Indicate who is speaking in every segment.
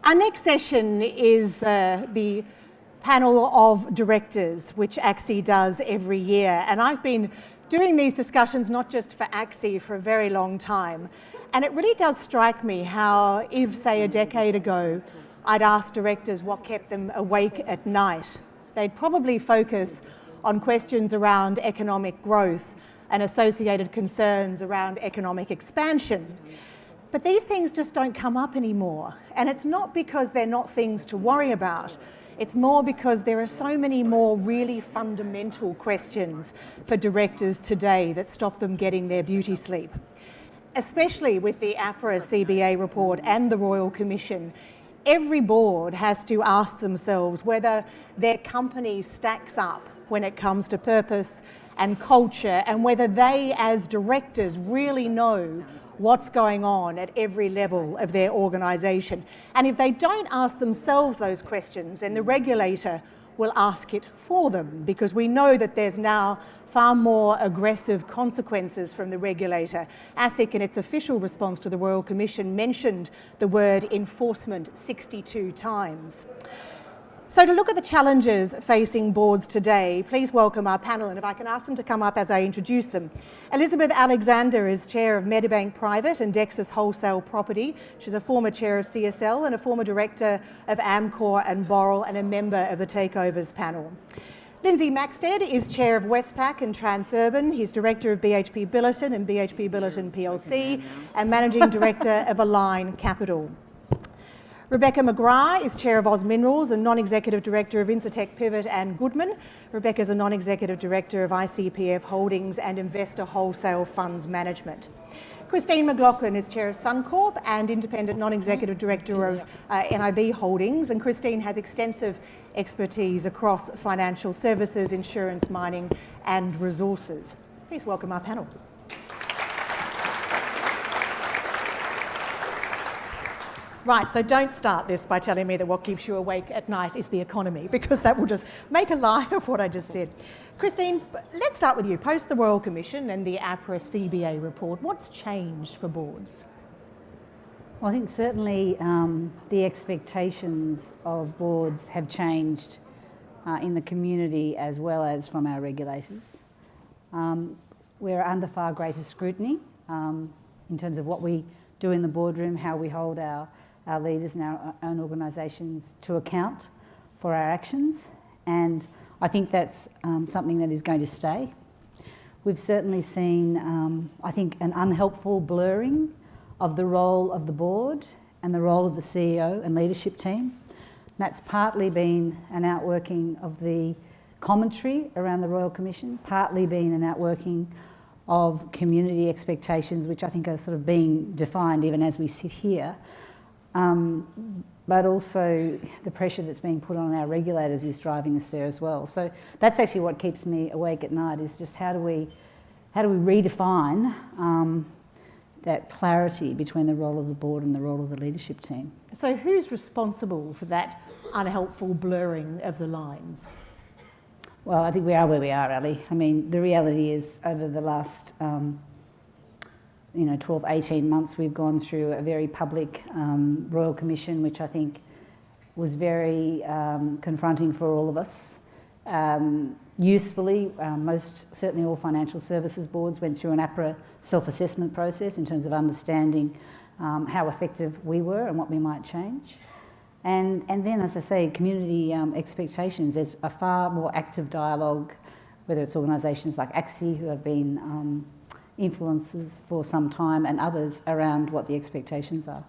Speaker 1: Our next session is the panel of directors, which ACSI does every year. And I've been doing these discussions not just for ACSI for a very long time. And it really does strike me how if, say, a decade ago, I'd asked directors what kept them awake at night, they'd probably focus on questions around economic growth and associated concerns around economic expansion. But these things just don't come up anymore. And it's not because they're not things to worry about. It's more because there are so many more really fundamental questions for directors today that stop them getting their beauty sleep. Especially with the APRA CBA report and the Royal Commission, every board has to ask themselves whether their company stacks up when it comes to purpose and culture, and whether they as directors really know what's going on at every level of their organisation. And if they don't ask themselves those questions, then the regulator will ask it for them, because we know that there's now far more aggressive consequences from the regulator. ASIC, in its official response to the Royal Commission, mentioned the word enforcement 62 times. So to look at the challenges facing boards today, please welcome our panel, and if I can ask them to come up as I introduce them. Elizabeth Alexander is Chair of Medibank Private and Dexus Wholesale Property. She's a former Chair of CSL and a former Director of Amcor and Boral and a member of the Takeovers panel. Lindsay Maxsted is Chair of Westpac and Transurban. He's Director of BHP Billiton and BHP Billiton PLC and Managing Director of Align Capital. Rebecca McGrath is Chair of Oz Minerals and Non-Executive Director of Incitec Pivot and Goodman. Rebecca is a Non-Executive Director of ICPF Holdings and Investor Wholesale Funds Management. Christine McLoughlin is Chair of Suncorp and Independent Non-Executive Director of NIB Holdings, and Christine has extensive expertise across financial services, insurance, mining and resources. Please welcome our panel. Right, so don't start this by telling me that what keeps you awake at night is the economy, because that will just make a lie of what I just said. Christine, let's start with you. Post the Royal Commission and the APRA CBA report, what's changed for boards?
Speaker 2: Well, I think certainly the expectations of boards have changed in the community as well as from our regulators. We're under far greater scrutiny in terms of what we do in the boardroom, how we hold our leaders and our own organisations to account for our actions, and I think that's something that is going to stay. We've certainly seen, I think, an unhelpful blurring of the role of the board and the role of the CEO and leadership team. That's partly been an outworking of the commentary around the Royal Commission, partly been an outworking of community expectations, which I think are sort of being defined even as we sit here. But also the pressure that's being put on our regulators is driving us there as well. So that's actually what keeps me awake at night, is just how do we redefine that clarity between the role of the board and the role of the leadership team.
Speaker 1: So who's responsible for that unhelpful blurring of the lines?
Speaker 2: Well, I think we are where we are, Ali. I mean, the reality is over the last 12, 18 months, we've gone through a very public Royal Commission, which I think was very confronting for all of us. Usefully, certainly all financial services boards went through an APRA self-assessment process in terms of understanding how effective we were and what we might change. And then, as I say, community expectations. There's a far more active dialogue, whether it's organisations like ACSI, who have been influencers for some time, and others around what the expectations are.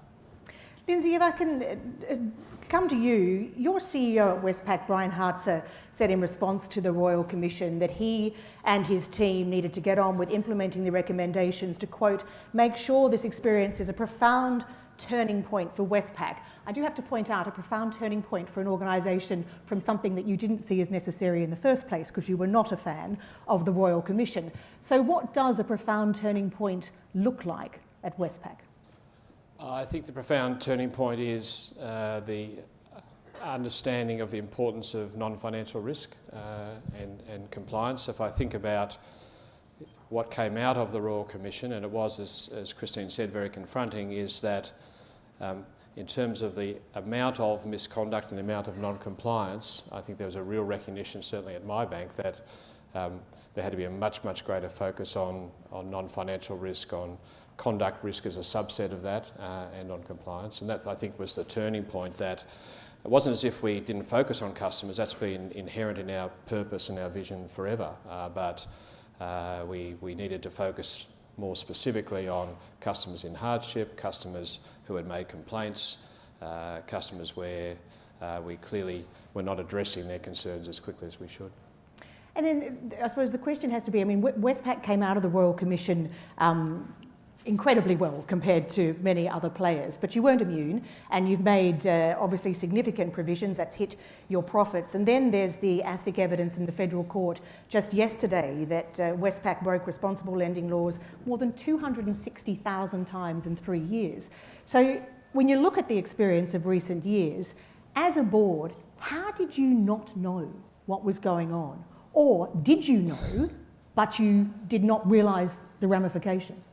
Speaker 1: Lindsay, if I can come to you, your CEO at Westpac, Brian Hartzer, said in response to the Royal Commission that he and his team needed to get on with implementing the recommendations to, quote, make sure this experience is a profound turning point for Westpac. I do have to point out a profound turning point for an organisation from something that you didn't see as necessary in the first place because you were not a fan of the Royal Commission. So what does a profound turning point look like at Westpac?
Speaker 3: I think the profound turning point is the understanding of the importance of non-financial risk and compliance. If I think about what came out of the Royal Commission, and it was, as Christine said, very confronting, is that in terms of the amount of misconduct and the amount of non-compliance, I think there was a real recognition, certainly at my bank, that there had to be a much, much greater focus on non-financial risk, on conduct risk as a subset of that, and on compliance. And that, I think, was the turning point. That it wasn't as if we didn't focus on customers. That's been inherent in our purpose and our vision forever. But we needed to focus more specifically on customers in hardship, customers who had made complaints, customers where we clearly were not addressing their concerns as quickly as we should.
Speaker 1: And then I suppose the question has to be, I mean, Westpac came out of the Royal Commission incredibly well compared to many other players, but you weren't immune, and you've made obviously significant provisions that's hit your profits. And then there's the ASIC evidence in the federal court just yesterday that Westpac broke responsible lending laws more than 260,000 times in 3 years. So when you look at the experience of recent years, as a board, how did you not know what was going on? Or did you know, but you did not realise the ramifications?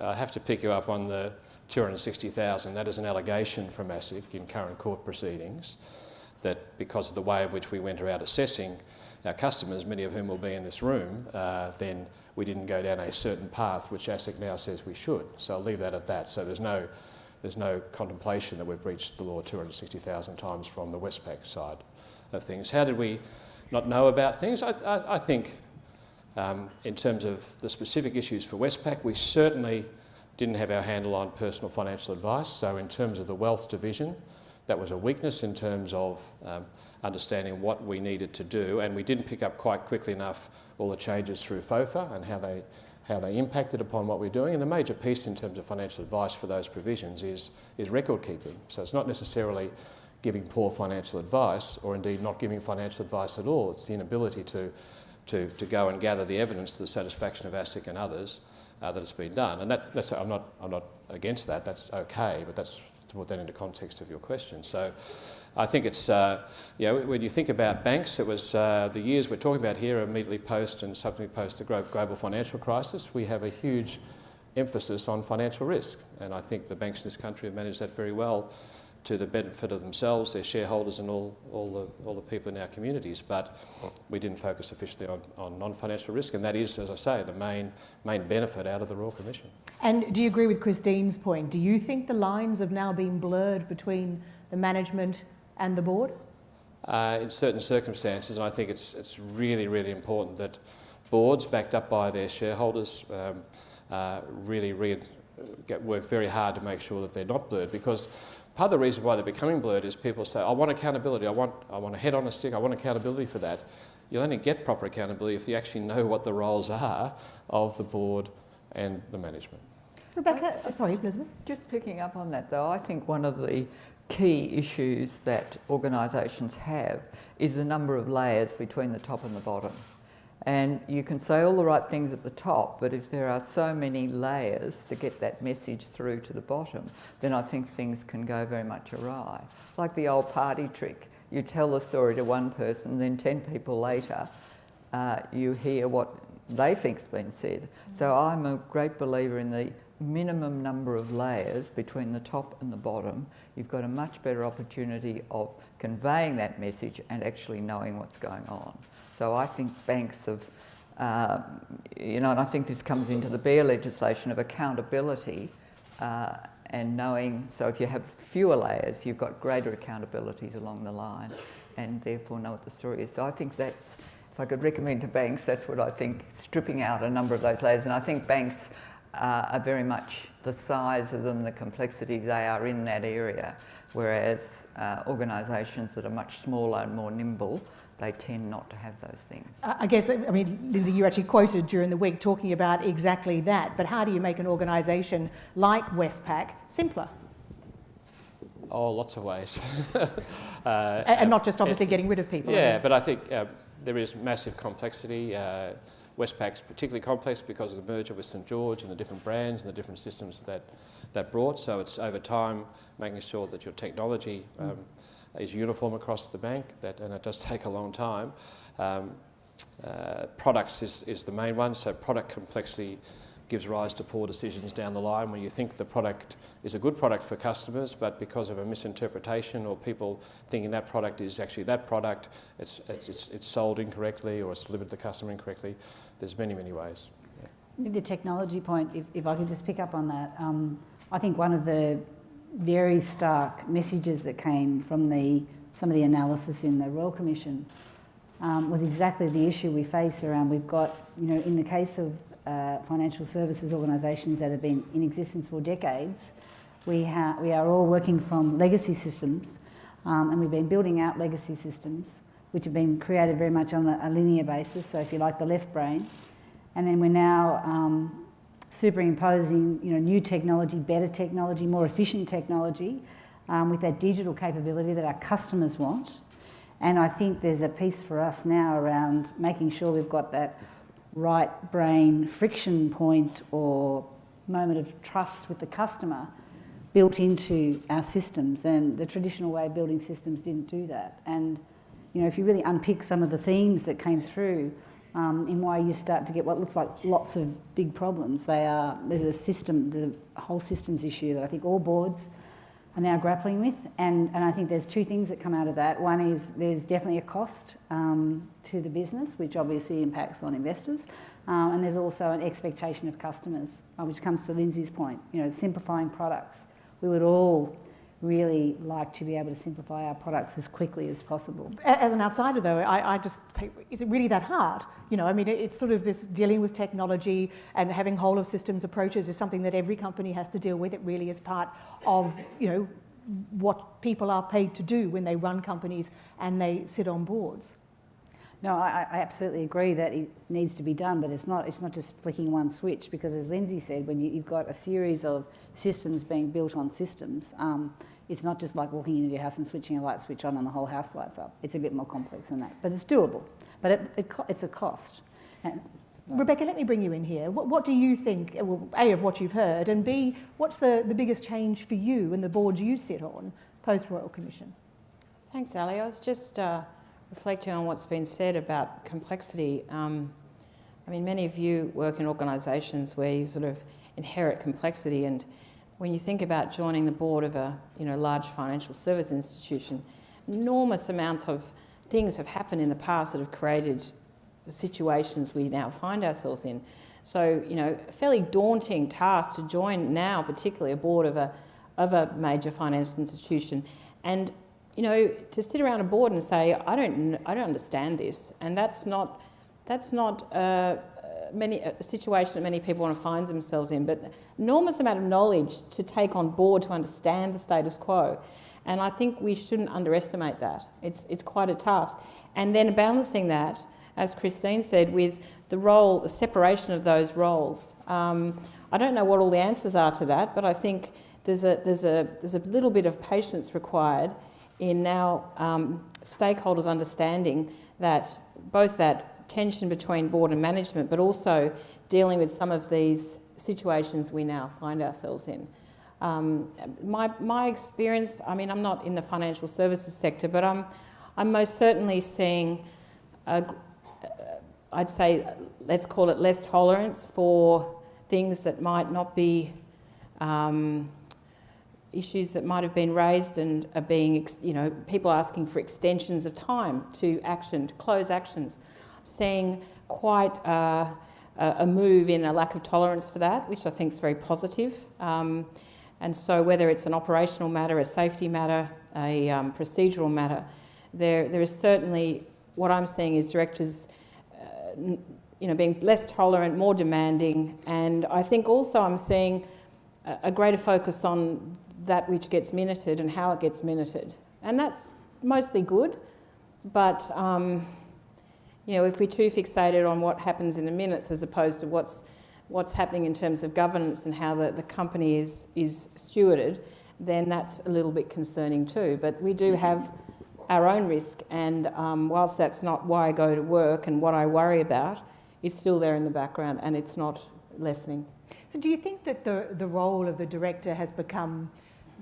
Speaker 3: I have to pick you up on the 260,000. That is an allegation from ASIC in current court proceedings, that because of the way in which we went around assessing our customers, many of whom will be in this room, then we didn't go down a certain path which ASIC now says we should. So I'll leave that at that. So there's no contemplation that we've breached the law 260,000 times from the Westpac side of things. How did we not know about things? I think in terms of the specific issues for Westpac, we certainly didn't have our handle on personal financial advice. So in terms of the wealth division, that was a weakness in terms of understanding what we needed to do, and we didn't pick up quite quickly enough all the changes through FOFA and how they impacted upon what we're doing. And the major piece in terms of financial advice for those provisions is record keeping. So it's not necessarily giving poor financial advice, or indeed not giving financial advice at all. It's the inability to go and gather the evidence to the satisfaction of ASIC and others that it's been done. And that's I'm not against that. That's okay, but that's to put that into context of your question. So I think it's when you think about banks, it was the years we're talking about here immediately post and subsequently post the global financial crisis. We have a huge emphasis on financial risk, and I think the banks in this country have managed that very well, to the benefit of themselves, their shareholders, and all the people in our communities. But we didn't focus sufficiently on non-financial risk, and that is, as I say, the main benefit out of the Royal Commission.
Speaker 1: And do you agree with Christine's point? Do you think the lines have now been blurred between the management and the board?
Speaker 3: In certain circumstances, and I think it's really, really important that boards, backed up by their shareholders, really work very hard to make sure that they're not blurred, because part of the reason why they're becoming blurred is people say, I want accountability, I want a head on a stick, I want accountability for that. You'll only get proper accountability if you actually know what the roles are of the board and the management.
Speaker 1: Rebecca, sorry, Elizabeth.
Speaker 4: Just picking up on that though, I think one of the key issues that organisations have is the number of layers between the top and the bottom. And you can say all the right things at the top, but if there are so many layers to get that message through to the bottom, then I think things can go very much awry. It's like the old party trick. You tell the story to one person, then 10 people later, you hear what they think's been said. So I'm a great believer in the minimum number of layers between the top and the bottom. You've got a much better opportunity of conveying that message and actually knowing what's going on. So I think banks have, and I think this comes into the BEAR legislation of accountability and knowing, so if you have fewer layers, you've got greater accountabilities along the line and therefore know what the story is. So I think that's, if I could recommend to banks, that's what I think, stripping out a number of those layers. And I think banks are very much the size of them, the complexity, they are in that area, whereas organisations that are much smaller and more nimble, they tend not to have those things.
Speaker 1: I guess, I mean, Lindsay, you actually quoted during the week talking about exactly that, but how do you make an organisation like Westpac simpler?
Speaker 3: Oh, lots of ways.
Speaker 1: And not just obviously getting rid of people.
Speaker 3: Yeah, but I think there is massive complexity. Westpac's particularly complex because of the merger with St George and the different brands and the different systems that brought. So it's over time making sure that your technology is uniform across the bank, and it does take a long time. Products is the main one, so product complexity gives rise to poor decisions down the line when you think the product is a good product for customers, but because of a misinterpretation or people thinking that product is actually that product, it's sold incorrectly or it's delivered to the customer incorrectly. There's many, many ways. Yeah.
Speaker 2: The technology point, if I could just pick up on that, I think one of the very stark messages that came from some of the analysis in the Royal Commission was exactly the issue we face around. We've got, in the case of financial services organisations that have been in existence for decades, we are all working from legacy systems, and we've been building out legacy systems which have been created very much on a linear basis, so if you like, the left brain. And then we're now superimposing new technology, better technology, more efficient technology with that digital capability that our customers want. And I think there's a piece for us now around making sure we've got that right brain friction point or moment of trust with the customer built into our systems, and the traditional way of building systems didn't do that. And if you really unpick some of the themes that came through in why you start to get what looks like lots of big problems, there's a whole systems issue that I think all boards are now grappling with, and I think there's two things that come out of that. One is there's definitely a cost to the business, which obviously impacts on investors, and there's also an expectation of customers, which comes to Lindsay's point, simplifying products. We would all really like to be able to simplify our products as quickly as possible.
Speaker 1: As an outsider though, I just say, is it really that hard? It's sort of this dealing with technology and having whole of systems approaches is something that every company has to deal with. It really is part of, what people are paid to do when they run companies and they sit on boards.
Speaker 2: No, I absolutely agree that it needs to be done, but it's not just flicking one switch, because as Lindsay said, when you've got a series of systems being built on systems, it's not just like walking into your house and switching a light switch on and the whole house lights up. It's a bit more complex than that, but it's doable. But it's a cost. And,
Speaker 1: Rebecca, let me bring you in here. What do you think, well, A, of what you've heard, and B, what's the biggest change for you and the boards you sit on post-Royal Commission?
Speaker 5: Thanks, Ali. I was just reflecting on what's been said about complexity. Many of you work in organisations where you sort of inherit complexity, and when you think about joining the board of a large financial service institution, enormous amounts of things have happened in the past that have created the situations we now find ourselves in. So, a fairly daunting task to join now, particularly a board of a major financial institution, and to sit around a board and say, I don't understand this, and that's not a situation that many people want to find themselves in, but enormous amount of knowledge to take on board to understand the status quo. And I think we shouldn't underestimate that. It's quite a task. And then balancing that, as Christine said, with the separation of those roles. I don't know what all the answers are to that, but I think there's a little bit of patience required in now stakeholders understanding that both that tension between board and management, but also dealing with some of these situations we now find ourselves in. My experience, I'm not in the financial services sector, but I'm most certainly seeing, I'd say, let's call it less tolerance for things that might not be issues that might have been raised and are being, people asking for extensions of time to close actions. Seeing quite a move in a lack of tolerance for that, which I think is very positive. And so whether it's an operational matter, a safety matter, a procedural matter, there is certainly, what I'm seeing is directors being less tolerant, more demanding, and I think also I'm seeing a greater focus on that which gets minuted and how it gets minuted. And that's mostly good, but if we're too fixated on what happens in the minutes as opposed to what's happening in terms of governance and how the company is stewarded, then that's a little bit concerning too. But we do have our own risk, and whilst that's not why I go to work and what I worry about, it's still there in the background and it's not lessening.
Speaker 1: So do you think that the role of the director has become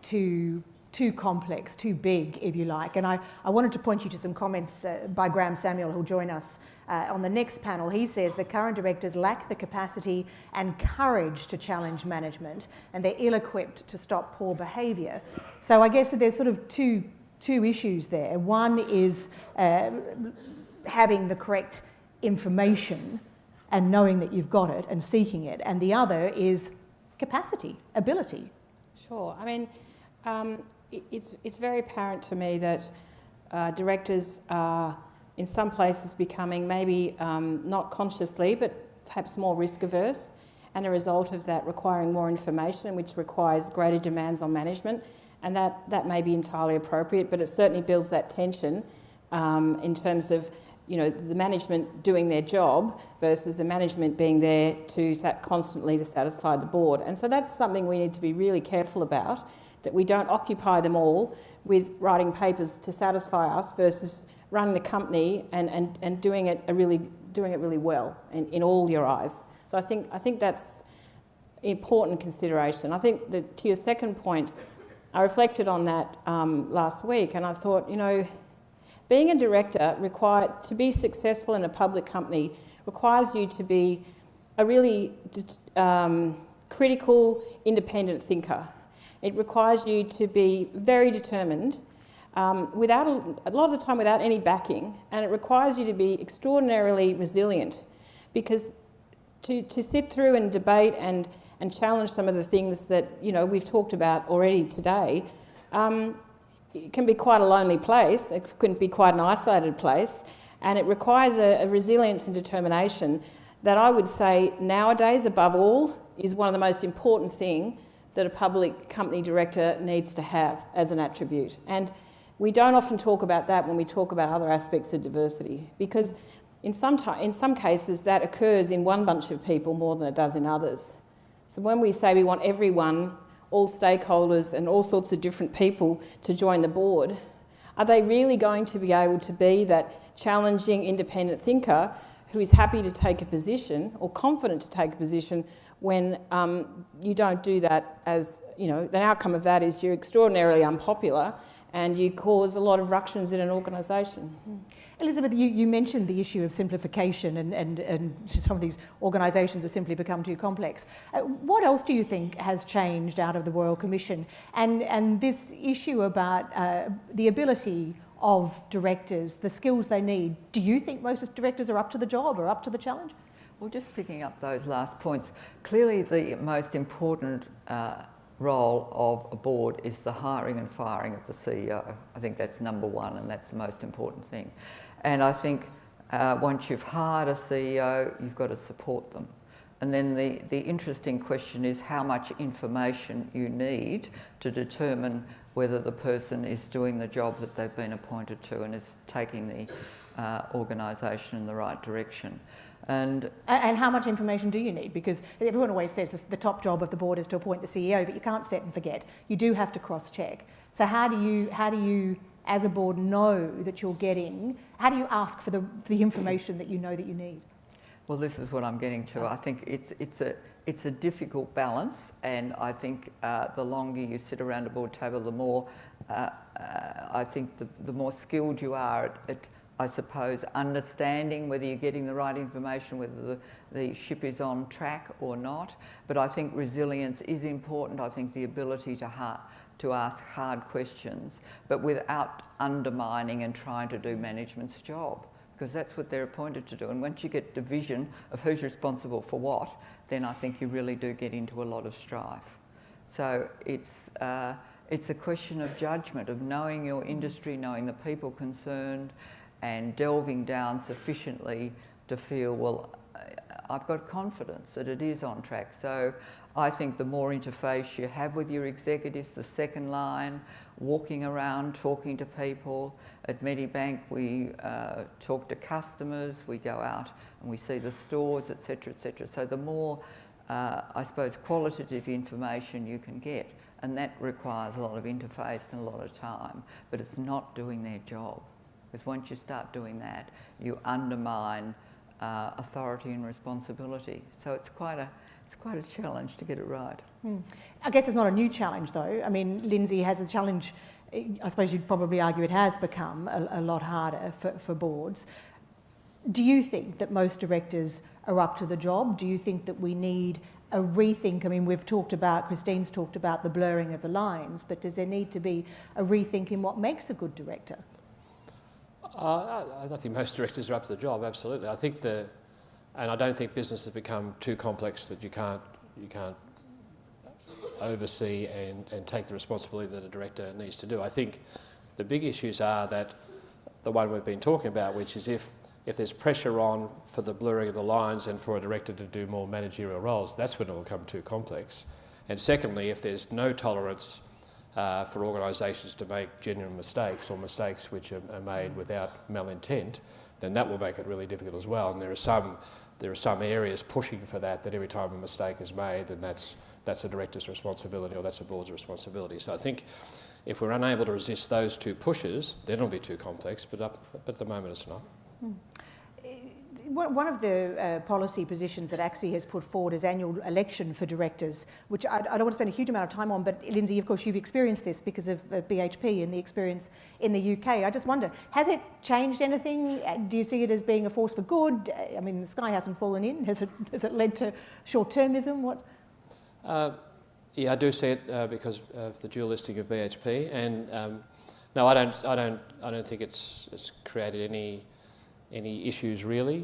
Speaker 1: to too complex, too big, if you like. And I wanted to point you to some comments by Graham Samuel, who'll join us on the next panel. He says the current directors lack the capacity and courage to challenge management, and they're ill-equipped to stop poor behaviour. So I guess that there's sort of two issues there. One is having the correct information and knowing that you've got it and seeking it, and the other is capacity, ability.
Speaker 5: Sure. I mean, it's very apparent to me that directors are in some places becoming maybe not consciously but perhaps more risk averse, and a result of that requiring more information, which requires greater demands on management, and that may be entirely appropriate, but it certainly builds that tension in terms of the management doing their job versus the management being there to constantly to satisfy the board. And so that's something we need to be really careful about, that we don't occupy them all with writing papers to satisfy us versus running the company and doing it really well in all your eyes. So I think that's important consideration. I think that to your second point, I reflected on that last week, and I thought, being a director to be successful in a public company requires you to be a really critical, independent thinker. It requires you to be very determined, without a lot of the time without any backing, and it requires you to be extraordinarily resilient, because to sit through and debate and challenge some of the things that we've talked about already today. It can be quite a lonely place, it can be quite an isolated place, and it requires a resilience and determination that I would say nowadays, above all, is one of the most important things that a public company director needs to have as an attribute. And we don't often talk about that when we talk about other aspects of diversity, because in some cases that occurs in one bunch of people more than it does in others. So when we say we want everyone, all stakeholders and all sorts of different people to join the board, are they really going to be able to be that challenging independent thinker who is happy to take a position or confident to take a position when you don't do that? As the outcome of that is you're extraordinarily unpopular and you cause a lot of ructions in an organisation.
Speaker 1: Elizabeth, you mentioned the issue of simplification and some of these organisations have simply become too complex. What else do you think has changed out of the Royal Commission? And this issue about the ability of directors, the skills they need, do you think most directors are up to the job or up to the challenge?
Speaker 4: Well, just picking up those last points, clearly the most important role of a board is the hiring and firing of the CEO. I think that's number one, and that's the most important thing. And I think once you've hired a CEO, you've got to support them. And then the interesting question is how much information you need to determine whether the person is doing the job that they've been appointed to and is taking the organisation in the right direction. And
Speaker 1: how much information do you need? Because everyone always says the top job of the board is to appoint the CEO, but you can't set and forget. You do have to cross-check. So how do you, as a board, know that you're getting? How do you ask for the information that you know that you need?
Speaker 4: Well, this is what I'm getting to. I think it's a difficult balance, and I think the longer you sit around a board table, the more I think the more skilled you are at I suppose, understanding whether you're getting the right information, whether the ship is on track or not. But I think resilience is important. I think the ability to ask hard questions, but without undermining and trying to do management's job, because that's what they're appointed to do. And once you get division of who's responsible for what, then I think you really do get into a lot of strife. So it's a question of judgment, of knowing your industry, knowing the people concerned, and delving down sufficiently to feel, well, I've got confidence that it is on track. So I think the more interface you have with your executives, the second line, walking around, talking to people. At Medibank, we talk to customers, we go out and we see the stores, etc., etc. So the more, I suppose, qualitative information you can get, and that requires a lot of interface and a lot of time, but it's not doing their job. Because once you start doing that, you undermine authority and responsibility. So it's quite it's quite a challenge to get it right.
Speaker 1: I guess it's not a new challenge though. I mean, Lindsay has a challenge, I suppose you'd probably argue it has become a lot harder for boards. Do you think that most directors are up to the job? Do you think that we need a rethink? I mean, Christine's talked about the blurring of the lines, but does there need to be a rethink in what makes a good director?
Speaker 3: I think most directors are up to the job, absolutely. I think and I don't think business has become too complex that you can't oversee and take the responsibility that a director needs to do. I think the big issues are that the one we've been talking about, which is if there's pressure on for the blurring of the lines and for a director to do more managerial roles, that's when it will become too complex. And secondly, if there's no tolerance for organisations to make genuine mistakes or mistakes which are made without malintent, then that will make it really difficult as well. And there are some areas pushing for that every time a mistake is made, then that's a director's responsibility or that's a board's responsibility. So I think if we're unable to resist those two pushes, then it'll be too complex, but at the moment it's not.
Speaker 1: One of the policy positions that ACSI has put forward is annual election for directors, which I don't want to spend a huge amount of time on, but Lindsay, of course, you've experienced this because of BHP and the experience in the UK. I just wonder, has it changed anything? Do you see it as being a force for good? I mean, the sky hasn't fallen in. Has it led to short-termism? What?
Speaker 3: Yeah, I do see it because of the dual listing of BHP, and no, I don't think it's created any issues really.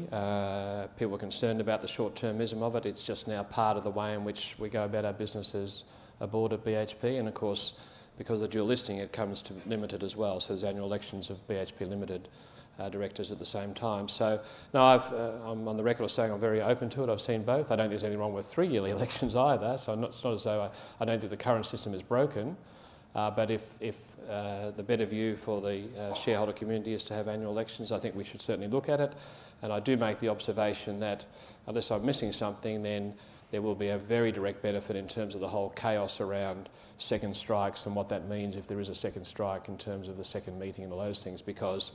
Speaker 3: People are concerned about the short-termism of it. It's just now part of the way in which we go about our business as a board at BHP, and of course, because of the dual listing, it comes to Limited as well. So there's annual elections of BHP Limited directors at the same time. So no, I'm on the record of saying I'm very open to it. I've seen both. I don't think there's anything wrong with 3-yearly elections either. So it's not as though I don't think the current system is broken. But if the better view for the shareholder community is to have annual elections, I think we should certainly look at it. And I do make the observation that unless I'm missing something, then there will be a very direct benefit in terms of the whole chaos around second strikes and what that means if there is a second strike in terms of the second meeting and all those things, because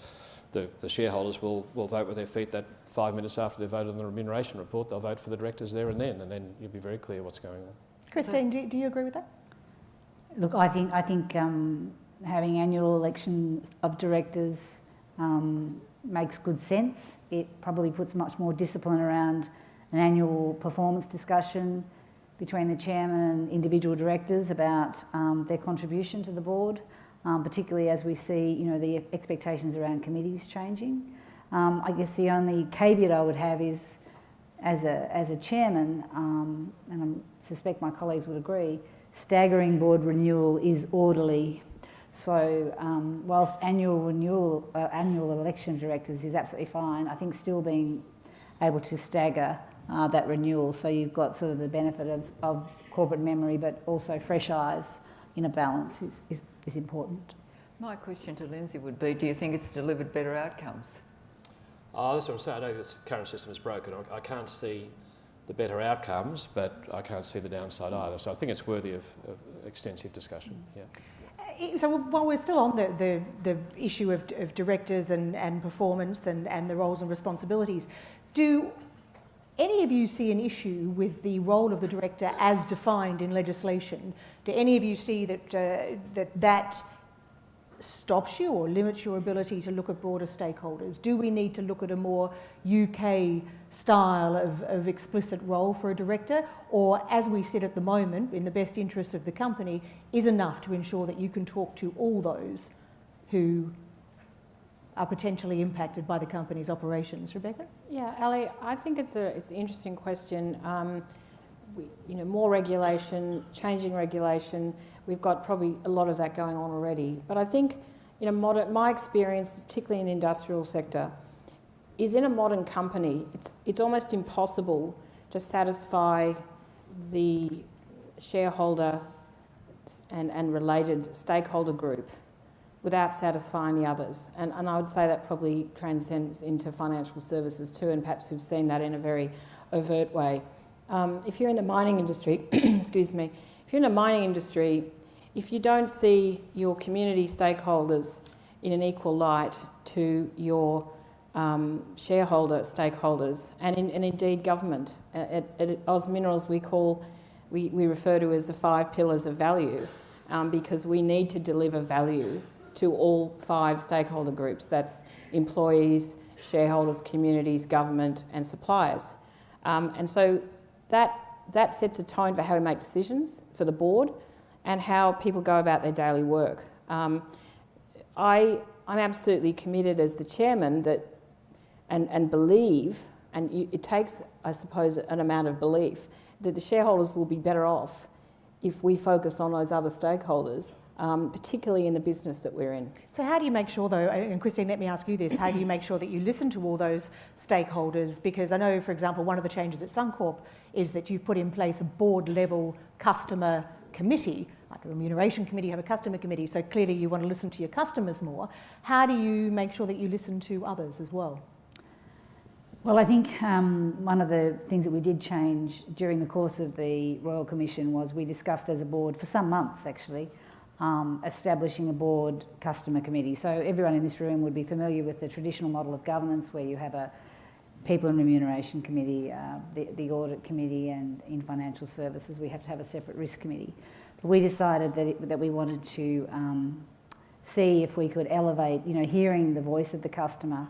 Speaker 3: the shareholders will vote with their feet that 5 minutes after they voted on the remuneration report, they'll vote for the directors there and then you'll be very clear what's going on.
Speaker 1: Christine, do you agree with that?
Speaker 2: Look, I think having annual elections of directors makes good sense. It probably puts much more discipline around an annual performance discussion between the chairman and individual directors about their contribution to the board, particularly as we see, the expectations around committees changing. I guess the only caveat I would have is, as a chairman, and I suspect my colleagues would agree, staggering board renewal is orderly. So whilst annual election of directors is absolutely fine, I think still being able to stagger that renewal, so you've got sort of the benefit of corporate memory, but also fresh eyes in a balance is important.
Speaker 4: My question to Lindsay would be, do you think it's delivered better outcomes?
Speaker 3: That's what I'm saying. I know this current system is broken. I can't see the better outcomes, but I can't see the downside either. So I think it's worthy of extensive discussion. Yeah.
Speaker 1: So while we're still on the issue of directors and performance and the roles and responsibilities, do any of you see an issue with the role of the director as defined in legislation? Do any of you see that stops you or limits your ability to look at broader stakeholders? Do we need to look at a more UK style of explicit role for a director, or as we sit at the moment, in the best interest of the company, is enough to ensure that you can talk to all those who are potentially impacted by the company's operations? Rebecca?
Speaker 5: Yeah, Ali, I think it's an interesting question. More regulation, changing regulation. We've got probably a lot of that going on already. But I think, my experience, particularly in the industrial sector, is in a modern company, it's almost impossible to satisfy the shareholder and related stakeholder group without satisfying the others. And I would say that probably transcends into financial services too, and perhaps we've seen that in a very overt way. If you're in the mining industry, excuse me, if you're in the mining industry, if you don't see your community stakeholders in an equal light to your shareholder stakeholders, and indeed government. At Oz Minerals we refer to as the 5 pillars of value, because we need to deliver value to all 5 stakeholder groups. That's employees, shareholders, communities, government and suppliers. And so that sets a tone for how we make decisions for the board and how people go about their daily work. I'm absolutely committed as the chairman that, and believe, and it takes, I suppose, an amount of belief, that the shareholders will be better off if we focus on those other stakeholders, particularly in the business that we're in.
Speaker 1: So how do you make sure though, and Christine, let me ask you this, how do you make sure that you listen to all those stakeholders? Because I know, for example, one of the changes at Suncorp is that you've put in place a board level customer committee, like a remuneration committee, you have a customer committee, so clearly you want to listen to your customers more. How do you make sure that you listen to others as well?
Speaker 2: Well, I think one of the things that we did change during the course of the Royal Commission was we discussed as a board for some months actually establishing a board customer committee. So everyone in this room would be familiar with the traditional model of governance where you have a people and remuneration committee, the audit committee, and in financial services we have to have a separate risk committee. But we decided that we wanted to see if we could elevate, hearing the voice of the customer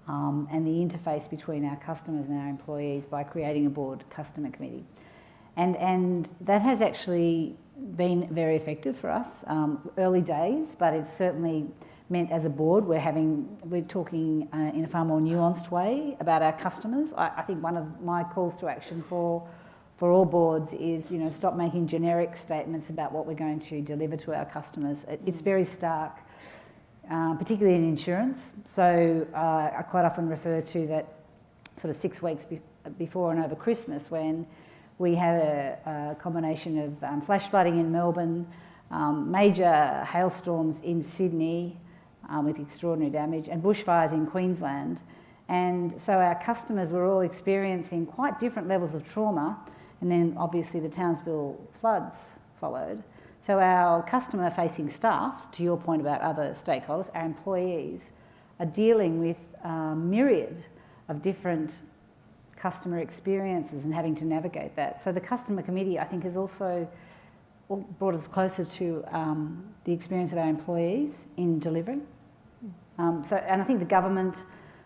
Speaker 2: and the interface between our customers and our employees by creating a board customer committee. And that has actually been very effective for us. Early days, but it's certainly meant as a board we're talking in a far more nuanced way about our customers. I think one of my calls to action for all boards is, stop making generic statements about what we're going to deliver to our customers. It's very stark, particularly in insurance. So I quite often refer to that sort of 6 weeks before and over Christmas when we had a combination of flash flooding in Melbourne, major hailstorms in Sydney with extraordinary damage, and bushfires in Queensland. And so our customers were all experiencing quite different levels of trauma, and then obviously the Townsville floods followed. So our customer-facing staff, to your point about other stakeholders, our employees, are dealing with a myriad of different customer experiences and having to navigate that. So the customer committee, I think, has also brought us closer to the experience of our employees in delivering. And I think the government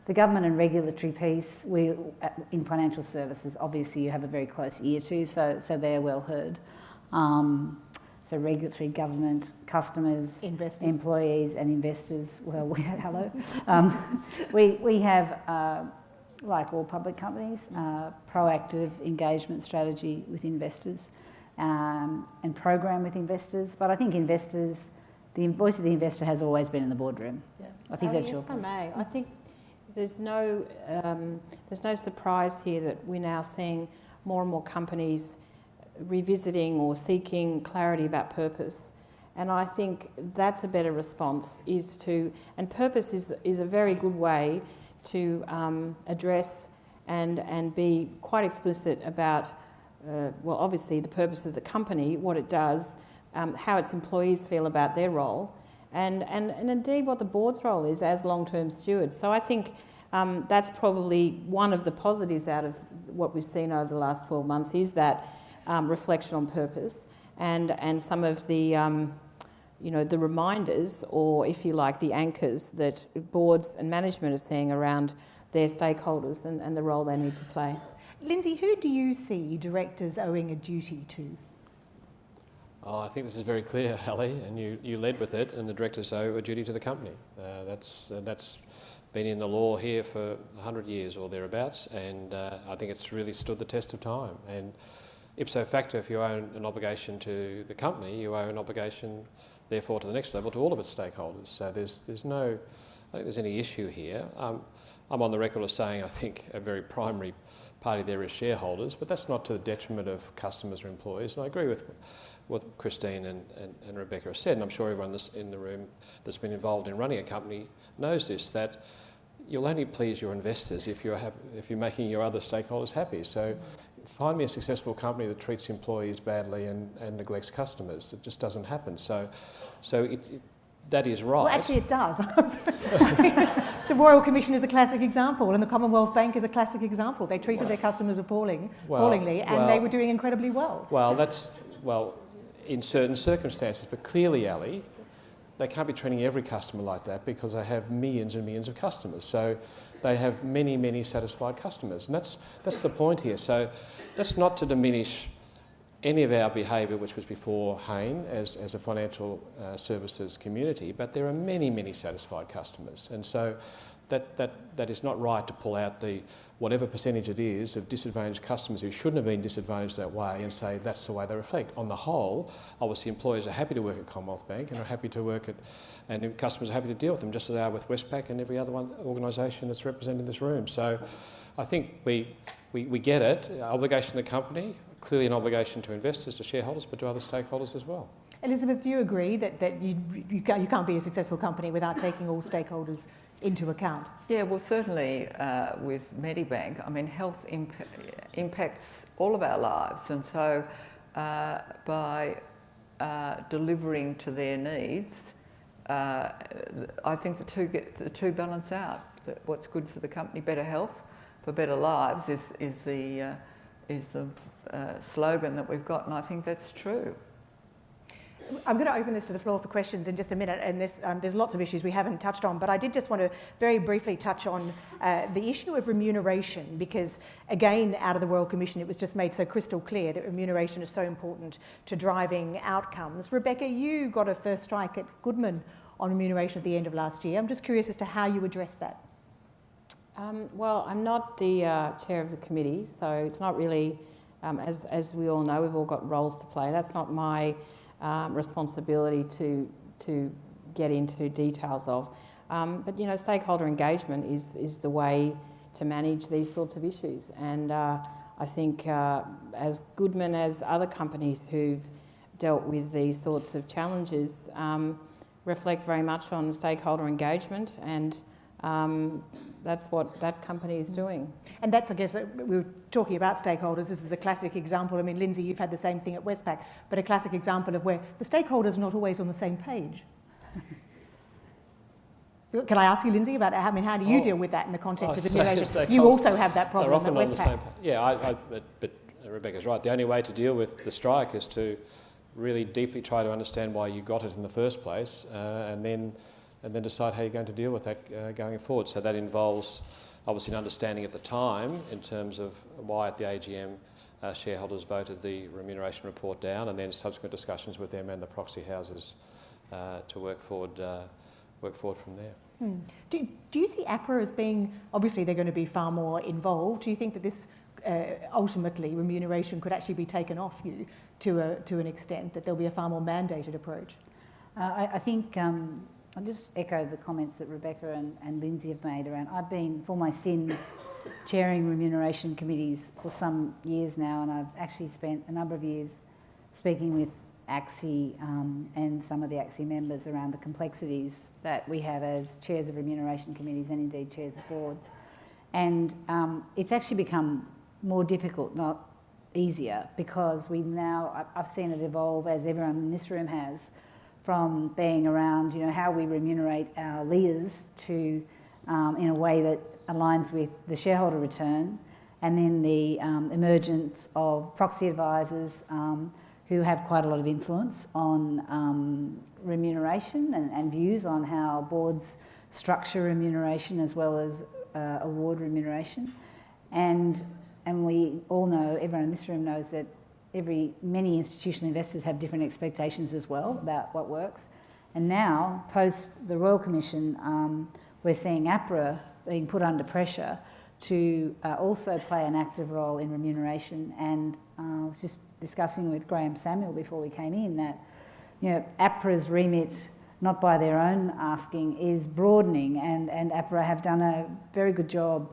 Speaker 2: and regulatory piece, in financial services, obviously you have a very close ear to, so they're well heard. So regulatory, government, customers, investors, employees and investors, well, hello. We have, like all public companies, proactive engagement strategy with investors and program with investors. But I think investors, the voice of the investor has always been in the boardroom. Yeah. I think that's your point.
Speaker 5: If I may, I think there's no surprise here that we're now seeing more and more companies revisiting or seeking clarity about purpose. And I think that's a better response, and purpose is a very good way to address and be quite explicit about, obviously the purpose of the company, what it does, how its employees feel about their role, and indeed what the board's role is as long-term stewards. So I think that's probably one of the positives out of what we've seen over the last 12 months is that reflection on purpose and some of the the reminders, or if you like, the anchors that boards and management are seeing around their stakeholders and the role they need to play.
Speaker 1: Lindsay, who do you see directors owing a duty to?
Speaker 3: Oh, I think this is very clear, Ali, and you led with it, and the directors owe a duty to the company. That's been in the law here for 100 years or thereabouts, and I think it's really stood the test of time. And ipso facto, if you owe an obligation to the company, you owe an obligation, therefore, to the next level, to all of its stakeholders. So there's no, I don't think there's any issue here. I'm on the record as saying I think a very primary party there is shareholders, but that's not to the detriment of customers or employees. And I agree with what Christine and Rebecca have said, and I'm sure everyone in the room that's been involved in running a company knows this, that you'll only please your investors if you're making your other stakeholders happy. So find me a successful company that treats employees badly and neglects customers. It just doesn't happen. So that is right.
Speaker 1: Well, actually, it does. The Royal Commission is a classic example, and the Commonwealth Bank is a classic example. They treated their customers appallingly, and they were doing incredibly well.
Speaker 3: Well, in certain circumstances, but clearly, Ali, they can't be treating every customer like that because they have millions and millions of customers. So they have many, many satisfied customers, and that's the point here. So that's not to diminish any of our behaviour which was before Hayne as a financial services community, but there are many, many satisfied customers, and so that is not right to pull out the whatever percentage it is of disadvantaged customers who shouldn't have been disadvantaged that way and say that's the way they reflect. On the whole, obviously employers are happy to work at Commonwealth Bank and are happy to work at, and customers are happy to deal with them just as they are with Westpac and every other organisation that's represented in this room. So I think we get it, obligation to the company, clearly an obligation to investors, to shareholders, but to other stakeholders as well.
Speaker 1: Elizabeth, do you agree that you can't be a successful company without taking all stakeholders into account?
Speaker 4: Yeah, well, certainly with Medibank, I mean, health impacts all of our lives, and so by delivering to their needs, I think the two balance out. What's good for the company, better health for better lives, is the slogan that we've got, and I think that's true.
Speaker 1: I'm going to open this to the floor for questions in just a minute, and there's lots of issues we haven't touched on, but I did just want to very briefly touch on the issue of remuneration, because again, out of the Royal Commission, it was just made so crystal clear that remuneration is so important to driving outcomes. Rebecca, you got a first strike at Goodman on remuneration at the end of last year. I'm just curious as to how you address that.
Speaker 5: Well, I'm not the chair of the committee, so it's not really, as we all know, we've all got roles to play. That's not my responsibility to get into details of. But, you know, stakeholder engagement is the way to manage these sorts of issues. And I think as Goodman, as other companies who've dealt with these sorts of challenges, reflect very much on stakeholder engagement, and that's what that company is doing.
Speaker 1: And that's, I guess, we were talking about stakeholders. This is a classic example. I mean, Lindsay, you've had the same thing at Westpac, but a classic example of where the stakeholders are not always on the same page. Can I ask you, Lindsay, about how do you deal with that in the context of remuneration? You also have that problem at Westpac.
Speaker 3: Yeah, but Rebecca's right. The only way to deal with the strike is to really deeply try to understand why you got it in the first place, and then decide how you're going to deal with that going forward. So that involves obviously an understanding at the time in terms of why at the AGM shareholders voted the remuneration report down, and then subsequent discussions with them and the proxy houses to work forward from there.
Speaker 1: Do you see APRA as being, obviously they're going to be far more involved, do you think that this ultimately remuneration could actually be taken off you to an extent, that there'll be a far more mandated approach?
Speaker 2: I think I'll just echo the comments that Rebecca and Lindsay have made around. I've been, for my sins, chairing remuneration committees for some years now, and I've actually spent a number of years speaking with ACSI and some of the ACSI members around the complexities that we have as chairs of remuneration committees and indeed chairs of boards. And it's actually become more difficult, not easier, because I've seen it evolve, as everyone in this room has, from being around, you know, how we remunerate our leaders to in a way that aligns with the shareholder return, and then the emergence of proxy advisors who have quite a lot of influence on remuneration and views on how boards structure remuneration as well as award remuneration. And we all know, everyone in this room knows that many institutional investors have different expectations as well about what works. And now, post the Royal Commission, we're seeing APRA being put under pressure to also play an active role in remuneration. And I was just discussing with Graham Samuel before we came in that, you know, APRA's remit, not by their own asking, is broadening, and APRA have done a very good job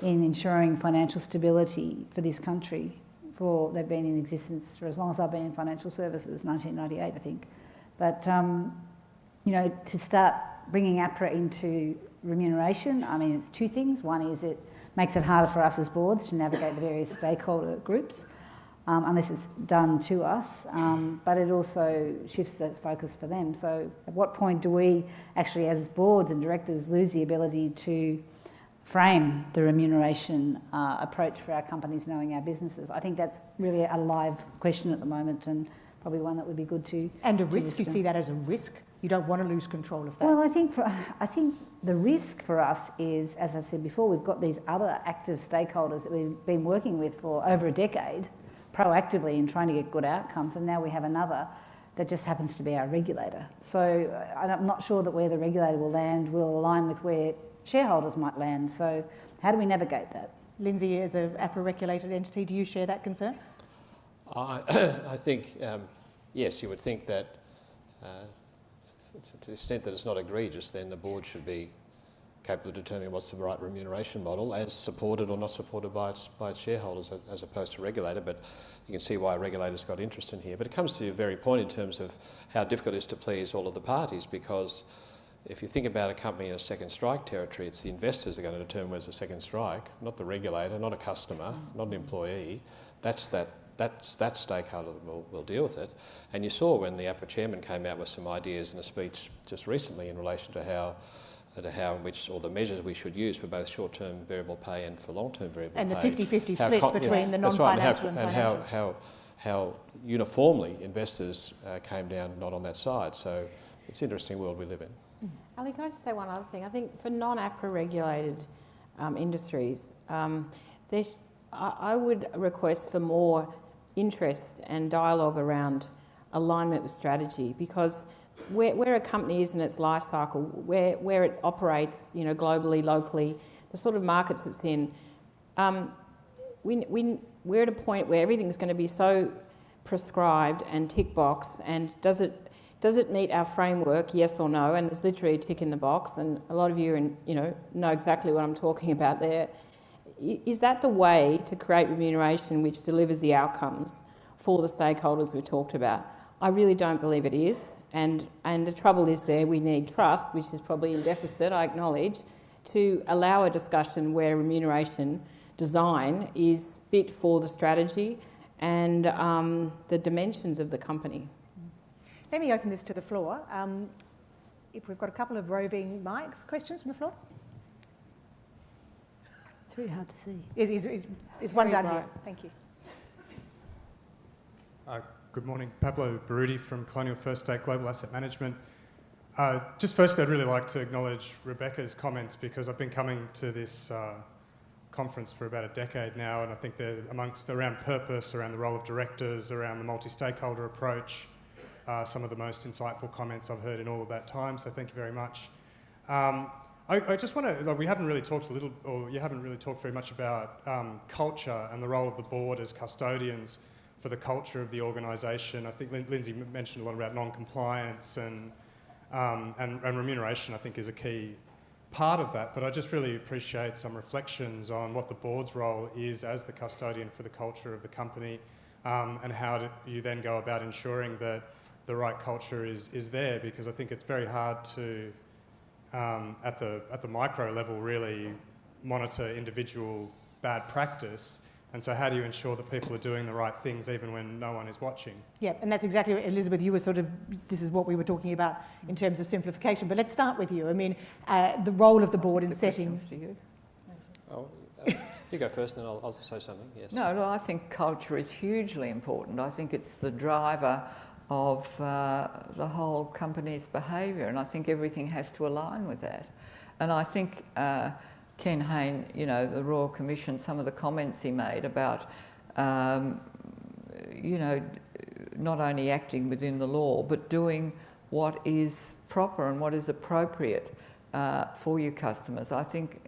Speaker 2: in ensuring financial stability for this country. They've been in existence for as long as I've been in financial services, 1998, I think. But, you know, to start bringing APRA into remuneration, I mean, it's two things. One is it makes it harder for us as boards to navigate the various stakeholder groups. unless it's done to us, but it also shifts the focus for them. So at what point do we actually, as boards and directors, lose the ability to frame the remuneration approach for our companies knowing our businesses? I think that's really a live question at the moment, and probably one that would be good to...
Speaker 1: And a risk, you see that as a risk? You don't want to lose control of that?
Speaker 2: Well, I think the risk for us is, as I've said before, we've got these other active stakeholders that we've been working with for over a decade, proactively in trying to get good outcomes, and now we have another that just happens to be our regulator. So I'm not sure that where the regulator will land will align with where shareholders might land. So how do we navigate that?
Speaker 1: Lindsay, as an APRA-regulated entity, do you share that concern?
Speaker 3: I think, yes, you would think that to the extent that it's not egregious, then the board should be capable of determining what's the right remuneration model, as supported or not supported by its shareholders, as opposed to regulator. But you can see why regulators got interest in here. But it comes to your very point in terms of how difficult it is to please all of the parties, because if you think about a company in a second strike territory, it's the investors that are going to determine where's a second strike, not the regulator, not a customer, not an employee. That's that stakeholder that will deal with it. And you saw when the APRA chairman came out with some ideas in a speech just recently in relation to how or the measures we should use for both short-term variable pay and for long-term variable pay.
Speaker 1: And the 50-50 split between the non-financial and financial.
Speaker 3: How uniformly investors came down not on that side. So it's an interesting world we live in.
Speaker 5: Ali, can I just say one other thing? I think for non-APRA regulated industries, I would request for more interest and dialogue around alignment with strategy, because where a company is in its life cycle, where it operates, globally, locally, the sort of markets it's in, we're at a point where everything's going to be so prescribed and tick box, and does it meet our framework, yes or no? And there's literally a tick in the box, and a lot of you know exactly what I'm talking about there. Is that the way to create remuneration which delivers the outcomes for the stakeholders we talked about? I really don't believe it is, and the trouble is there, we need trust, which is probably in deficit, I acknowledge, to allow a discussion where remuneration design is fit for the strategy and the dimensions of the company.
Speaker 1: Let me open this to the floor. If we've got a couple of roving mics, questions from the floor?
Speaker 2: It's really hard to see.
Speaker 1: It's one down here. Thank you.
Speaker 6: Good morning. Pablo Baruti from Colonial First State Global Asset Management. Just firstly, I'd really like to acknowledge Rebecca's comments, because I've been coming to this conference for about a decade now, and I think they're around purpose, around the role of directors, around the multi-stakeholder approach, some of the most insightful comments I've heard in all of that time, so thank you very much. I just want to, we haven't really talked you haven't really talked very much about culture and the role of the board as custodians for the culture of the organisation. I think Lindsay mentioned a lot about non-compliance and remuneration, I think, is a key part of that, but I just really appreciate some reflections on what the board's role is as the custodian for the culture of the company, and how do you then go about ensuring that the right culture is there, because I think it's very hard to, at the micro level, really monitor individual bad practice. And so how do you ensure that people are doing the right things even when no one is watching? Yeah, and that's exactly what, Elizabeth, you were this is what we were talking about in terms of simplification. But let's start with you. I mean, the role of the board in setting...
Speaker 3: You go first, and then I'll say something, yes.
Speaker 4: No, I think culture is hugely important. I think it's the driver of the whole company's behaviour, and I think everything has to align with that. And I think... Ken Hayne, the Royal Commission, some of the comments he made about, not only acting within the law, but doing what is proper and what is appropriate for your customers. I think,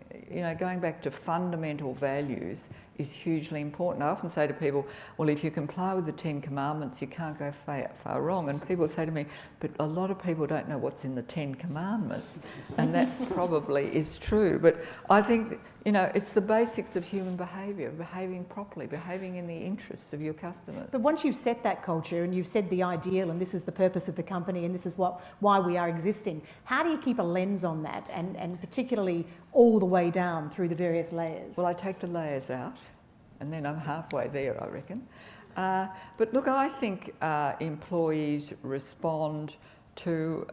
Speaker 4: going back to fundamental values is hugely important. I often say to people, well, if you comply with the 10 Commandments, you can't go far wrong. And people say to me, but a lot of people don't know what's in the 10 Commandments. And that probably is true. But I think, it's the basics of human behaviour, behaving properly, behaving in the interests of your customers.
Speaker 1: But once you've set that culture and you've said the ideal and this is the purpose of the company and this is why we are existing, how do you keep a lens on that, and particularly all the way down through the various layers?
Speaker 4: Well, I take the layers out, and then I'm halfway there, I reckon. But look, I think employees respond to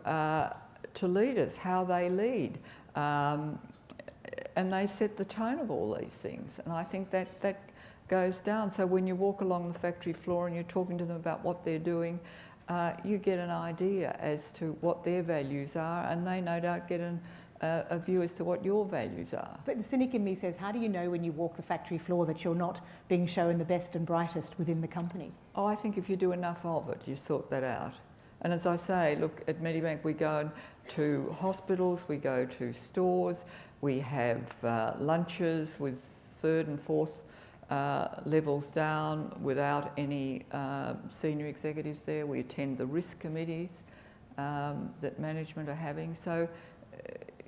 Speaker 4: leaders, how they lead, and they set the tone of all these things. And I think that goes down. So when you walk along the factory floor and you're talking to them about what they're doing, you get an idea as to what their values are, and they no doubt get a view as to what your values are.
Speaker 1: But the cynic in me says, how do you know when you walk the factory floor that you're not being shown the best and brightest within the company?
Speaker 4: Oh, I think if you do enough of it, you sort that out. And as I say, look, at Medibank we go to hospitals, we go to stores, we have lunches with third and fourth levels down without any senior executives there. We attend the risk committees that management are having. So,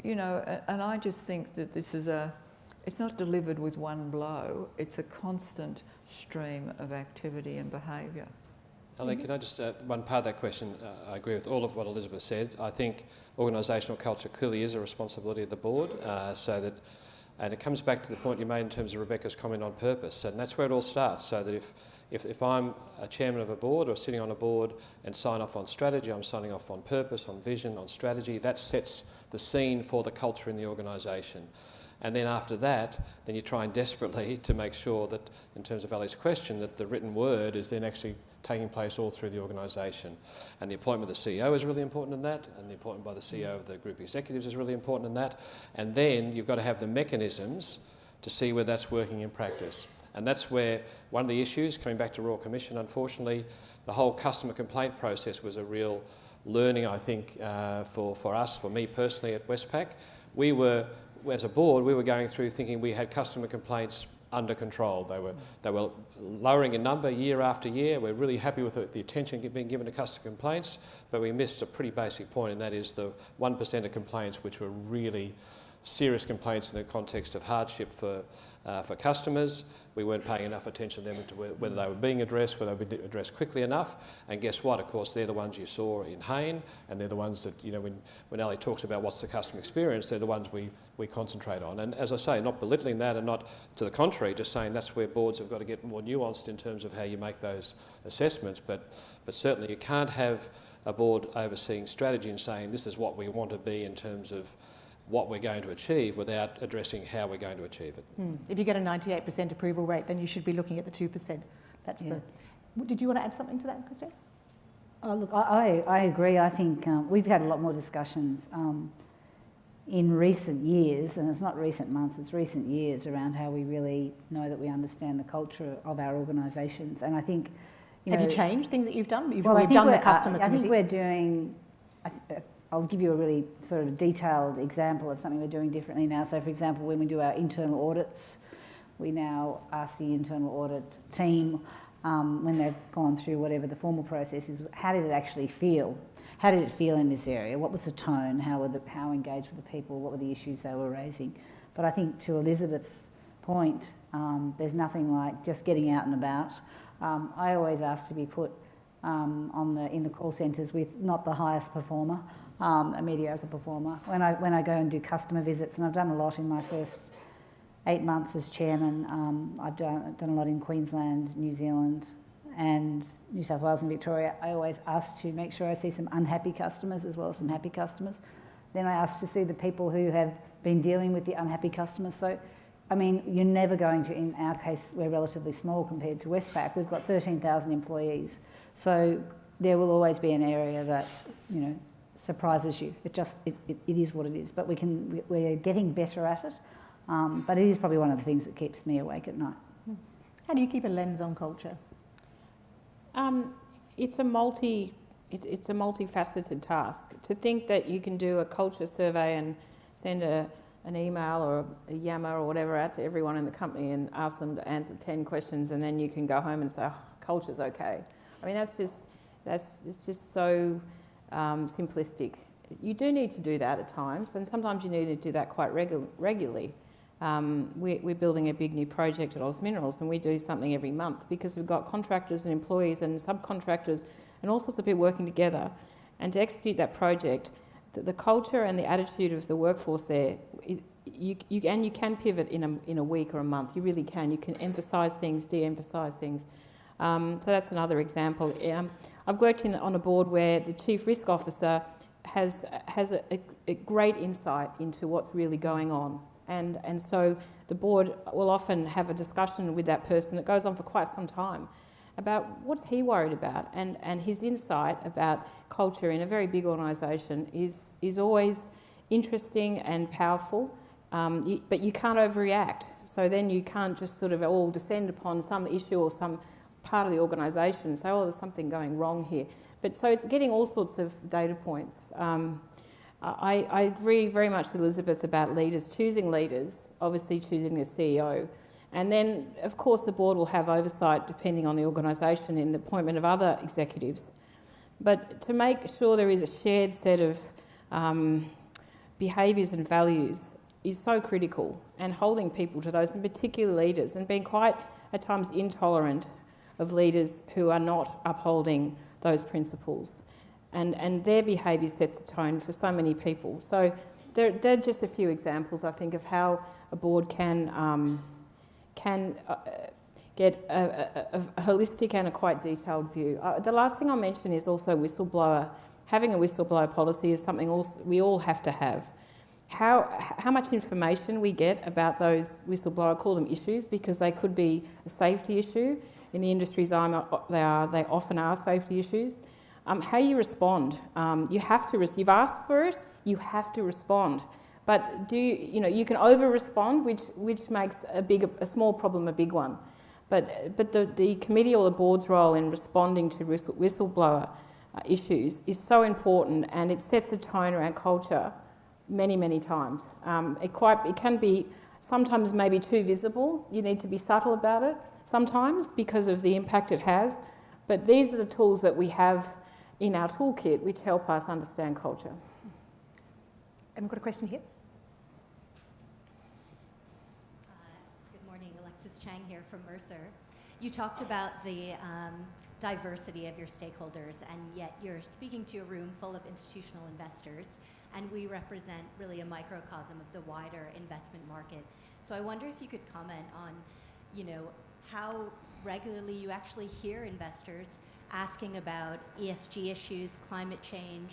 Speaker 4: you know, and I just think that this is it's not delivered with one blow, it's a constant stream of activity and behaviour.
Speaker 3: Ali, can I just, one part of that question, I agree with all of what Elizabeth said. I think organisational culture clearly is a responsibility of the board, and it comes back to the point you made in terms of Rebecca's comment on purpose, and that's where it all starts, so that if I'm a chairman of a board or sitting on a board and sign off on strategy, I'm signing off on purpose, on vision, on strategy. That sets the scene for the culture in the organisation. And then after that, then you're trying desperately to make sure that, in terms of Ali's question, that the written word is then actually taking place all through the organisation. And the appointment of the CEO is really important in that, and the appointment by the CEO of the group executives is really important in that. And then you've got to have the mechanisms to see whether that's working in practice. And that's where one of the issues, coming back to Royal Commission, unfortunately, the whole customer complaint process was a real learning, I think, for us, for me personally at Westpac. We were, as a board, we were going through thinking we had customer complaints under control. They were lowering in number year after year. We're really happy with the attention being given to customer complaints, but we missed a pretty basic point, and that is the 1% of complaints which were really serious complaints in the context of hardship for customers. We weren't paying enough attention to them to whether they were being addressed, whether they were being addressed quickly enough. And guess what? Of course, they're the ones you saw in Hayne, and they're the ones that, you know, when Ali talks about what's the customer experience, they're the ones we concentrate on. And as I say, not belittling that, and not to the contrary, just saying that's where boards have got to get more nuanced in terms of how you make those assessments. But certainly you can't have a board overseeing strategy and saying this is what we want to be in terms of what we're going to achieve without addressing how we're going to achieve it.
Speaker 1: If you get a 98% approval rate, then you should be looking at the 2%. That's the... Did you want to add something to that, Christine?
Speaker 2: Look, I agree. I think we've had a lot more discussions in recent years, and it's not recent months, it's recent years, around how we really know that we understand the culture of our organisations. And I think,
Speaker 1: have you changed things that you've done? We've done the customer committee.
Speaker 2: I think we're doing... I'll give you a really sort of detailed example of something we're doing differently now. So, for example, when we do our internal audits, we now ask the internal audit team, when they've gone through whatever the formal process is, how did it actually feel? How did it feel in this area? What was the tone? How engaged were the people? What were the issues they were raising? But I think, to Elizabeth's point, there's nothing like just getting out and about. I always ask to be put in the call centres with not the highest performer, a mediocre performer. When I go and do customer visits, and I've done a lot in my first 8 months as chairman, I've done a lot in Queensland, New Zealand and New South Wales and Victoria. I always ask to make sure I see some unhappy customers as well as some happy customers. Then I ask to see the people who have been dealing with the unhappy customers. So, I mean, you're never going to, in our case, we're relatively small compared to Westpac. We've got 13,000 employees. So there will always be an area that, you know, surprises you. It is what it is. But we're getting better at it. But it is probably one of the things that keeps me awake at night.
Speaker 1: How do you keep a lens on culture?
Speaker 5: It's a multifaceted task. To think that you can do a culture survey and send an email or a yammer or whatever out to everyone in the company and ask them to answer 10 questions, and then you can go home and say, oh, culture's okay. I mean, it's just so simplistic. You do need to do that at times, and sometimes you need to do that quite regularly. We're building a big new project at Oz Minerals, and we do something every month because we've got contractors and employees and subcontractors and all sorts of people working together. And to execute that project, the culture and the attitude of the workforce there, you can pivot in a week or a month. You really can. You can emphasise things, de-emphasise things. So that's another example. I've worked on a board where the Chief Risk Officer has a great insight into what's really going on. And so the board will often have a discussion with that person that goes on for quite some time about what's he worried about. And his insight about culture in a very big organisation is always interesting and powerful, but you can't overreact. So then you can't just sort of all descend upon some issue or some part of the organisation and say, oh, there's something going wrong here. But so it's getting all sorts of data points. I agree very much with Elizabeth about leaders, obviously choosing the CEO. And then, of course, the board will have oversight, depending on the organisation, in the appointment of other executives. But to make sure there is a shared set of behaviours and values is so critical, and holding people to those, and particularly leaders, and being quite, at times, intolerant of leaders who are not upholding those principles. And their behaviour sets a tone for so many people. So they're just a few examples, I think, of how a board can get a holistic and a quite detailed view. The last thing I'll mention is also whistleblower. Having a whistleblower policy is something we all have to have. How much information we get about those whistleblower, I call them issues, because they could be a safety issue. In the industries they often are safety issues. How you respond, you have to. You've asked for it, you have to respond. But you can over-respond, which makes a small problem a big one. But the committee or the board's role in responding to whistleblower issues is so important, and it sets a tone around culture many, many times. It can be sometimes maybe too visible. You need to be subtle about it sometimes because of the impact it has. But these are the tools that we have in our toolkit which help us understand culture.
Speaker 1: And we've got a question here.
Speaker 7: Good morning, Alexis Chang here from Mercer. You talked about the diversity of your stakeholders, and yet you're speaking to a room full of institutional investors, and we represent really a microcosm of the wider investment market. So I wonder if you could comment on, how regularly you actually hear investors asking about ESG issues, climate change,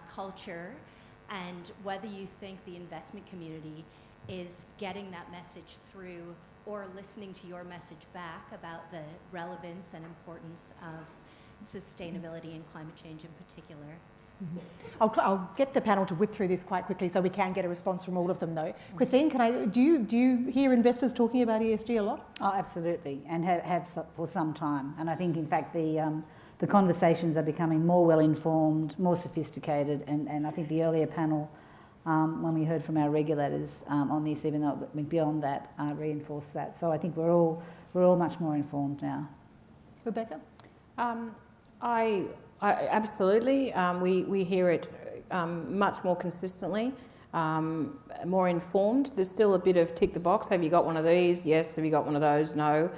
Speaker 7: culture, and whether you think the investment community is getting that message through or listening to your message back about the relevance and importance of sustainability and climate change in particular.
Speaker 1: Mm-hmm. I'll get the panel to whip through this quite quickly so we can get a response from all of them though. Mm-hmm. Christine, do you hear investors talking about ESG a lot?
Speaker 2: Oh, absolutely, and have for some time. And I think, in fact, the conversations are becoming more well-informed, more sophisticated, and I think the earlier panel, when we heard from our regulators on this, even though it went beyond that, reinforced that. So I think we're all much more informed now.
Speaker 1: Rebecca?
Speaker 5: I absolutely. We hear it much more consistently, more informed. There's still a bit of tick the box. Have you got one of these? Yes. Have you got one of those? No.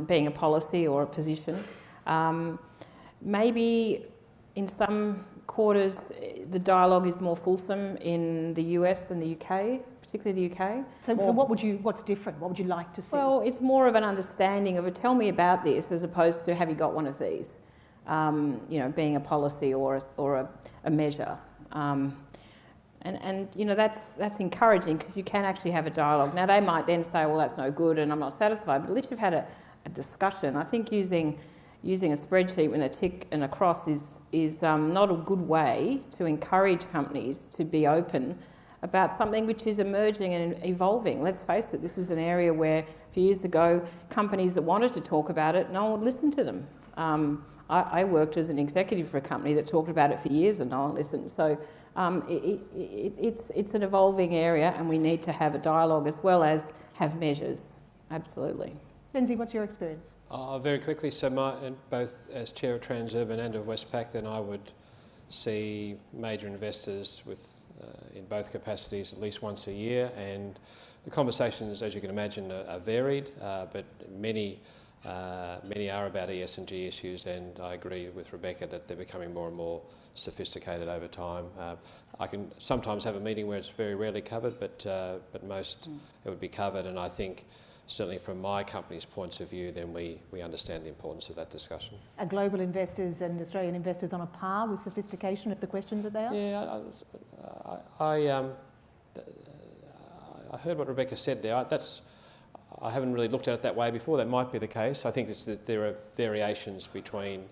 Speaker 5: Being a policy or a position. Maybe in some quarters the dialogue is more fulsome in the US and the UK, particularly the UK.
Speaker 1: So what's different? What would you like to see?
Speaker 5: Well, it's more of an understanding of a tell me about this as opposed to have you got one of these. Being a policy or a measure. And that's encouraging because you can actually have a dialogue. Now, they might then say, well, that's no good and I'm not satisfied, but at least you've had a discussion. I think using a spreadsheet with a tick and a cross is not a good way to encourage companies to be open about something which is emerging and evolving. Let's face it, this is an area where a few years ago, companies that wanted to talk about it, no one would listen to them. I worked as an executive for a company that talked about it for years and no one listened. So it's an evolving area and we need to have a dialogue as well as have measures. Absolutely.
Speaker 1: Lindsay, what's your experience?
Speaker 3: Very quickly, so both as chair of Transurban and of Westpac, then I would see major investors in both capacities at least once a year, and the conversations, as you can imagine, are varied, but many are about ES&G issues, and I agree with Rebecca that they're becoming more and more sophisticated over time. I can sometimes have a meeting where it's very rarely covered, but most it would be covered, and I think certainly from my company's points of view, then we understand the importance of that discussion.
Speaker 1: Are global investors and Australian investors on a par with sophistication of the questions that they are?
Speaker 3: Yeah, I heard what Rebecca said there. I haven't really looked at it that way before. That might be the case. I think it's that there are variations between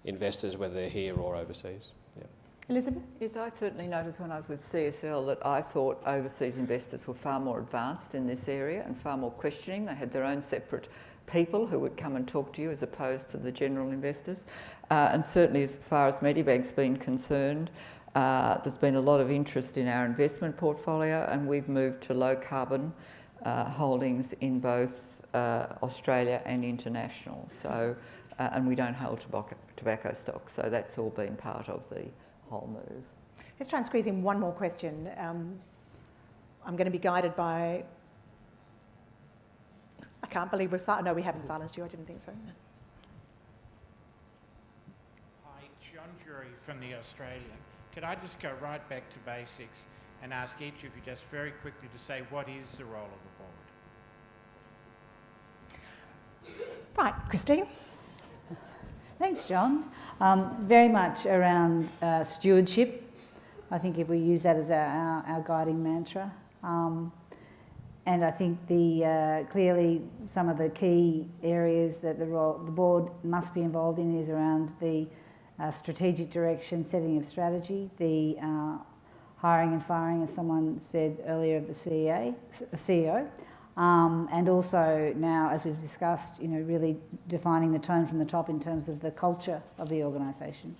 Speaker 3: investors, whether they're here or overseas. Yeah.
Speaker 1: Elizabeth?
Speaker 4: Yes, I certainly noticed when I was with CSL that I thought overseas investors were far more advanced in this area and far more questioning. They had their own separate people who would come and talk to you as opposed to the general investors. And certainly as far as Medibank's been concerned, there's been a lot of interest in our investment portfolio, and we've moved to low carbon holdings in both Australia and international. So, and we don't hold tobacco stocks, so that's all been part of the whole move.
Speaker 1: Let's try and squeeze in one more question. I'm going to be guided by... I can't believe we've... No, we haven't silenced you. I didn't think so.
Speaker 8: Hi, John Jury from The Australian. Could I just go right back to basics and ask each of you just very quickly to say what is the role of the board?
Speaker 1: Right, Christine?
Speaker 2: Thanks, John. Very much around stewardship. I think if we use that as our guiding mantra. And I think clearly some of the key areas that the board must be involved in is around the strategic direction, setting of strategy, the hiring and firing, as someone said earlier, of the CEO. And also now, as we've discussed, really defining the tone from the top in terms of the culture of the organisation.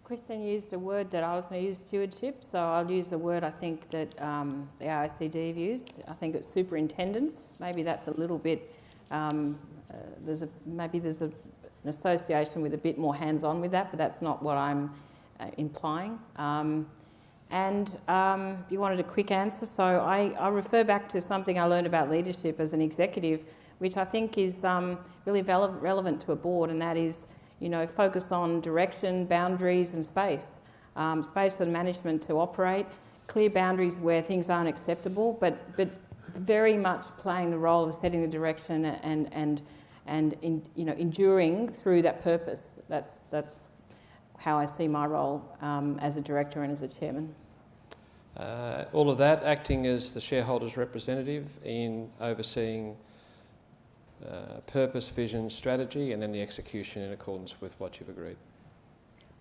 Speaker 5: Kristen used a word that I was going to use, stewardship, so I'll use the word I think that the RICD have used. I think it's superintendents. Maybe that's a little bit, there's an association with a bit more hands-on with that, but that's not what I'm implying. You wanted a quick answer, so I refer back to something I learned about leadership as an executive, which I think is really relevant to a board, and that is, focus on direction, boundaries and space. Space for the management to operate, clear boundaries where things aren't acceptable, but very much playing the role of setting the direction and enduring through that purpose. That's how I see my role as a director and as a chairman.
Speaker 3: All of that, acting as the shareholders' representative in overseeing purpose, vision, strategy, and then the execution in accordance with what you've agreed.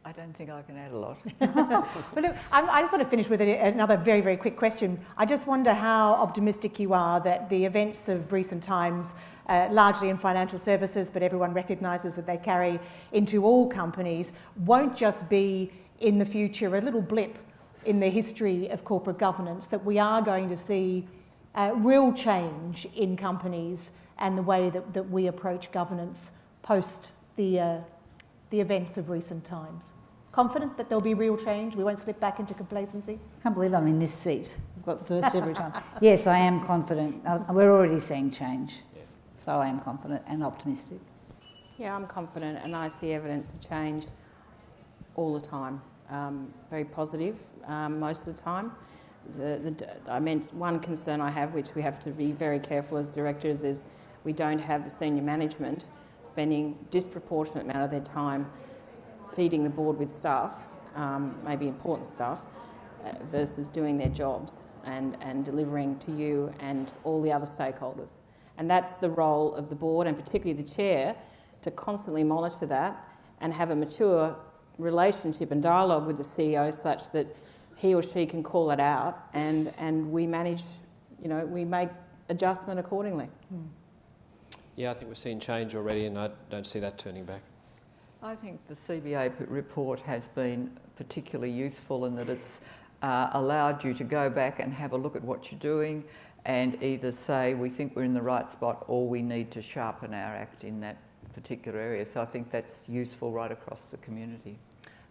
Speaker 4: I don't think I can add a lot.
Speaker 1: Well, look, I just want to finish with another very, very quick question. I just wonder how optimistic you are that the events of recent times, largely in financial services, but everyone recognises that they carry into all companies, won't just be in the future a little blip in the history of corporate governance, that we are going to see real change in companies and the way that we approach governance post the events of recent times. Confident that there'll be real change? We won't slip back into complacency?
Speaker 2: I can't believe I'm in this seat. I've got first every time. Yes, I am confident. We're already seeing change. Yeah. So I am confident and optimistic.
Speaker 5: Yeah, I'm confident and I see evidence of change all the time. Very positive most of the time. I meant one concern I have, which we have to be very careful as directors, is we don't have the senior management spending disproportionate amount of their time feeding the board with stuff, maybe important stuff, versus doing their jobs and delivering to you and all the other stakeholders. And that's the role of the board, and particularly the chair, to constantly monitor that and have a mature relationship and dialogue with the CEO such that he or she can call it out and we manage, we make adjustment accordingly. Mm.
Speaker 3: Yeah, I think we've seen change already and I don't see that turning back.
Speaker 4: I think the CBA report has been particularly useful in that it's allowed you to go back and have a look at what you're doing and either say we think we're in the right spot or we need to sharpen our act in that particular area. So I think that's useful right across the community.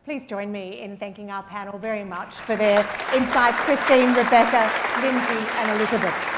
Speaker 1: Please join me in thanking our panel very much for their insights, Christine, Rebecca, Lindsay and Elizabeth.